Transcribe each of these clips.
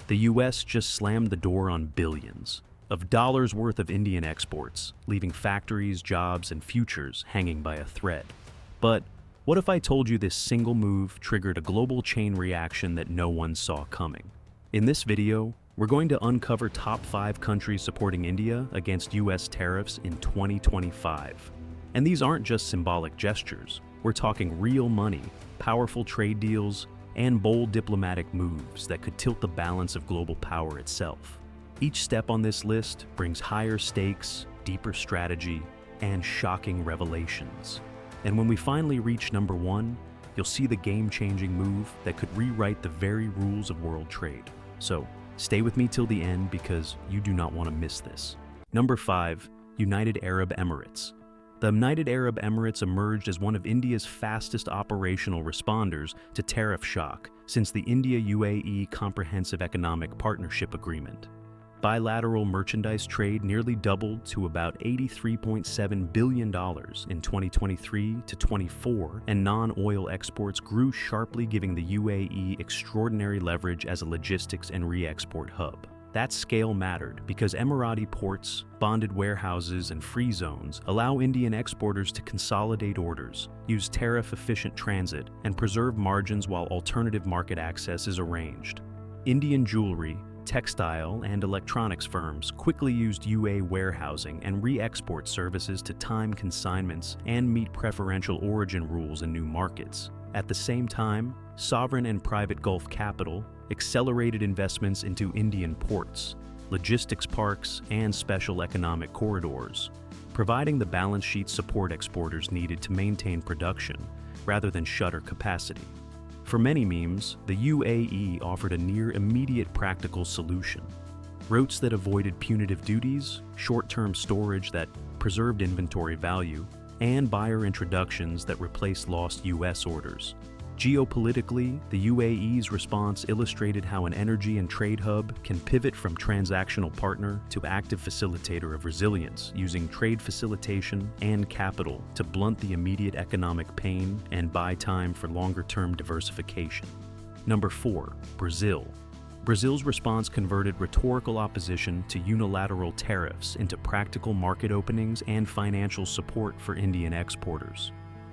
The US just slammed the door on billions of dollars worth of Indian exports, leaving factories, jobs, and futures hanging by a thread. But what if I told you this single move triggered a global chain reaction that no one saw coming? In this video, we're going to uncover top 5 countries supporting India against US tariffs in 2025. And these aren't just symbolic gestures. We're talking real money, powerful trade deals, and bold diplomatic moves that could tilt the balance of global power itself. Each step on this list brings higher stakes, deeper strategy, and shocking revelations. And when we finally reach number 1, you'll see the game-changing move that could rewrite the very rules of world trade. So, stay with me till the end because you do not want to miss this. Number 5, United Arab Emirates. The United Arab Emirates emerged as one of India's fastest operational responders to tariff shock since the India-UAE Comprehensive Economic Partnership Agreement. Bilateral merchandise trade nearly doubled to about $83.7 billion in 2023 to 24, and non-oil exports grew sharply, giving the UAE extraordinary leverage as a logistics and re-export hub. That scale mattered because Emirati ports, bonded warehouses, and free zones allow Indian exporters to consolidate orders, use tariff-efficient transit, and preserve margins while alternative market access is arranged. Indian jewelry, textile, and electronics firms quickly used UA warehousing and re-export services to time consignments and meet preferential origin rules in new markets. At the same time, sovereign and private Gulf capital accelerated investments into Indian ports, logistics parks, and special economic corridors, providing the balance sheet support exporters needed to maintain production rather than shutter capacity. For many memes, the UAE offered a near-immediate practical solution: routes that avoided punitive duties, short-term storage that preserved inventory value, and buyer introductions that replaced lost US orders. Geopolitically, the UAE's response illustrated how an energy and trade hub can pivot from transactional partner to active facilitator of resilience, using trade facilitation and capital to blunt the immediate economic pain and buy time for longer-term diversification. Number 4, Brazil. Brazil's response converted rhetorical opposition to unilateral tariffs into practical market openings and financial support for Indian exporters.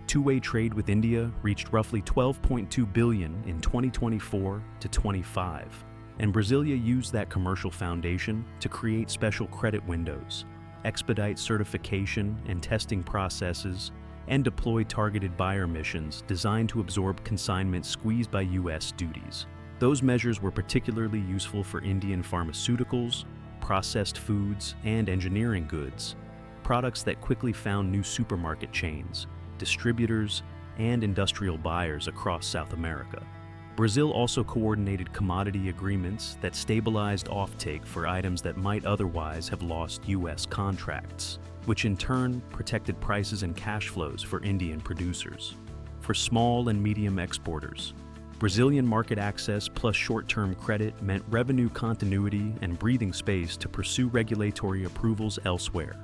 Two-way trade with India reached roughly $12.2 billion in 2024 to 25, and Brasilia used that commercial foundation to create special credit windows, expedite certification and testing processes, and deploy targeted buyer missions designed to absorb consignment squeezed by US duties. Those measures were particularly useful for Indian pharmaceuticals, processed foods, and engineering goods, products that quickly found new supermarket chains, distributors, and industrial buyers across South America. Brazil also coordinated commodity agreements that stabilized offtake for items that might otherwise have lost US contracts, which in turn protected prices and cash flows for Indian producers. For small and medium exporters, Brazilian market access plus short-term credit meant revenue continuity and breathing space to pursue regulatory approvals elsewhere.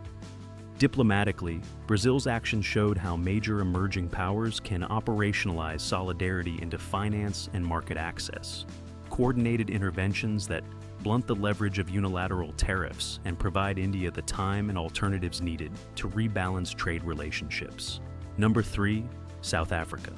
Diplomatically, Brazil's actions showed how major emerging powers can operationalize solidarity into finance and market access. Coordinated interventions that blunt the leverage of unilateral tariffs and provide India the time and alternatives needed to rebalance trade relationships. Number 3, South Africa.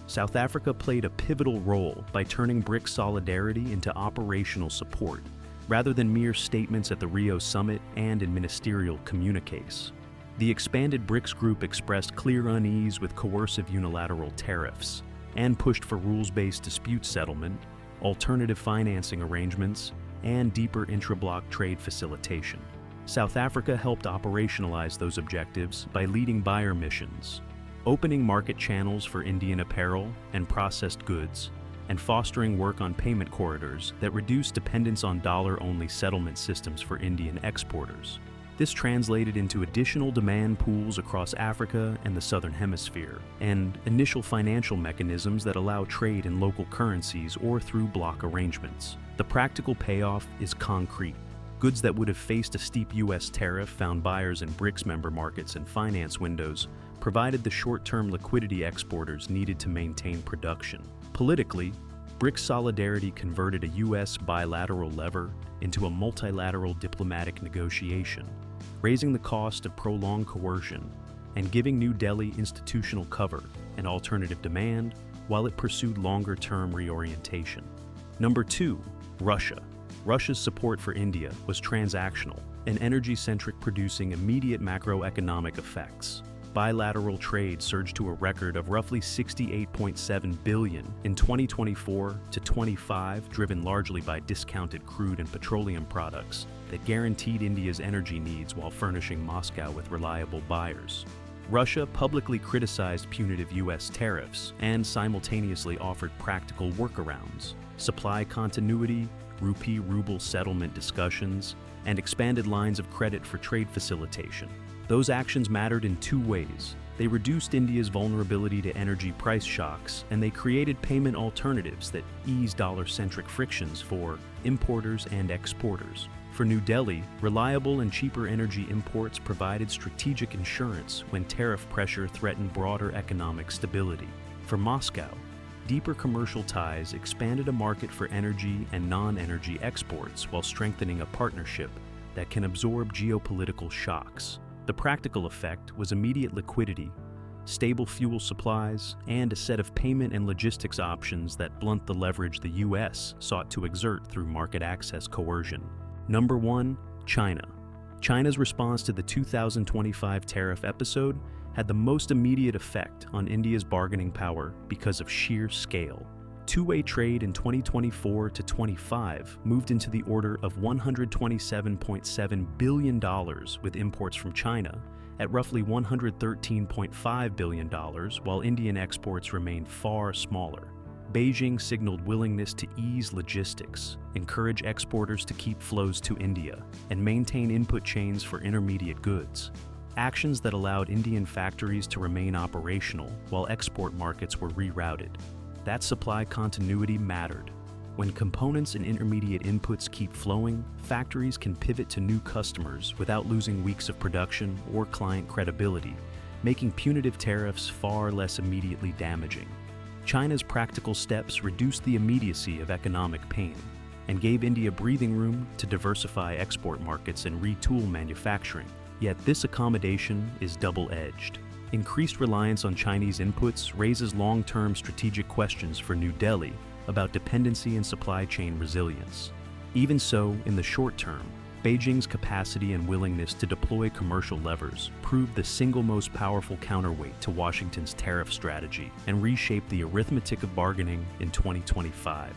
South Africa played a pivotal role by turning BRICS solidarity into operational support, rather than mere statements at the Rio Summit and in ministerial communiques. The expanded BRICS group expressed clear unease with coercive unilateral tariffs and pushed for rules-based dispute settlement, alternative financing arrangements, and deeper intra-bloc trade facilitation. South Africa helped operationalize those objectives by leading buyer missions, opening market channels for Indian apparel and processed goods, and fostering work on payment corridors that reduce dependence on dollar-only settlement systems for Indian exporters. This translated into additional demand pools across Africa and the Southern Hemisphere, and initial financial mechanisms that allow trade in local currencies or through block arrangements. The practical payoff is concrete. Goods that would have faced a steep US tariff found buyers in BRICS member markets and finance windows, provided the short-term liquidity exporters needed to maintain production. Politically, BRICS solidarity converted a U.S. bilateral lever into a multilateral diplomatic negotiation, raising the cost of prolonged coercion and giving New Delhi institutional cover and alternative demand while it pursued longer-term reorientation. Number 2, Russia. Russia's support for India was transactional and energy-centric, producing immediate macroeconomic effects. Bilateral trade surged to a record of roughly $68.7 billion in 2024 to 25, driven largely by discounted crude and petroleum products that guaranteed India's energy needs while furnishing Moscow with reliable buyers. Russia publicly criticized punitive U.S. tariffs and simultaneously offered practical workarounds: supply continuity, rupee-ruble settlement discussions, and expanded lines of credit for trade facilitation. Those actions mattered in two ways. They reduced India's vulnerability to energy price shocks, and they created payment alternatives that eased dollar-centric frictions for importers and exporters. For New Delhi, reliable and cheaper energy imports provided strategic insurance when tariff pressure threatened broader economic stability. For Moscow, deeper commercial ties expanded a market for energy and non-energy exports while strengthening a partnership that can absorb geopolitical shocks. The practical effect was immediate liquidity, stable fuel supplies, and a set of payment and logistics options that blunt the leverage the U.S. sought to exert through market access coercion. Number 1, China. China's response to the 2025 tariff episode had the most immediate effect on India's bargaining power because of sheer scale. Two-way trade in 2024 to 25 moved into the order of $127.7 billion with imports from China at roughly $113.5 billion, while Indian exports remained far smaller. Beijing signaled willingness to ease logistics, encourage exporters to keep flows to India, and maintain input chains for intermediate goods. Actions that allowed Indian factories to remain operational while export markets were rerouted. That supply continuity mattered. When components and intermediate inputs keep flowing, factories can pivot to new customers without losing weeks of production or client credibility, making punitive tariffs far less immediately damaging. China's practical steps reduced the immediacy of economic pain and gave India breathing room to diversify export markets and retool manufacturing. Yet this accommodation is double-edged. Increased reliance on Chinese inputs raises long-term strategic questions for New Delhi about dependency and supply chain resilience. Even so, in the short term, Beijing's capacity and willingness to deploy commercial levers proved the single most powerful counterweight to Washington's tariff strategy and reshaped the arithmetic of bargaining in 2025.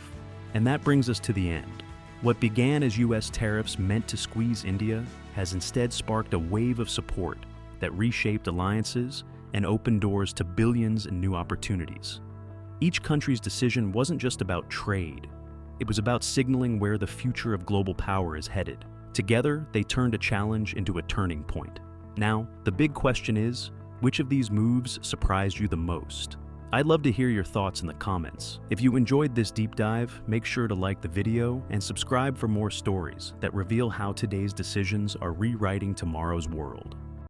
And that brings us to the end. What began as U.S. tariffs meant to squeeze India has instead sparked a wave of support that reshaped alliances and opened doors to billions in new opportunities. Each country's decision wasn't just about trade. It was about signaling where the future of global power is headed. Together, they turned a challenge into a turning point. Now, the big question is, which of these moves surprised you the most? I'd love to hear your thoughts in the comments. If you enjoyed this deep dive, make sure to like the video and subscribe for more stories that reveal how today's decisions are rewriting tomorrow's world.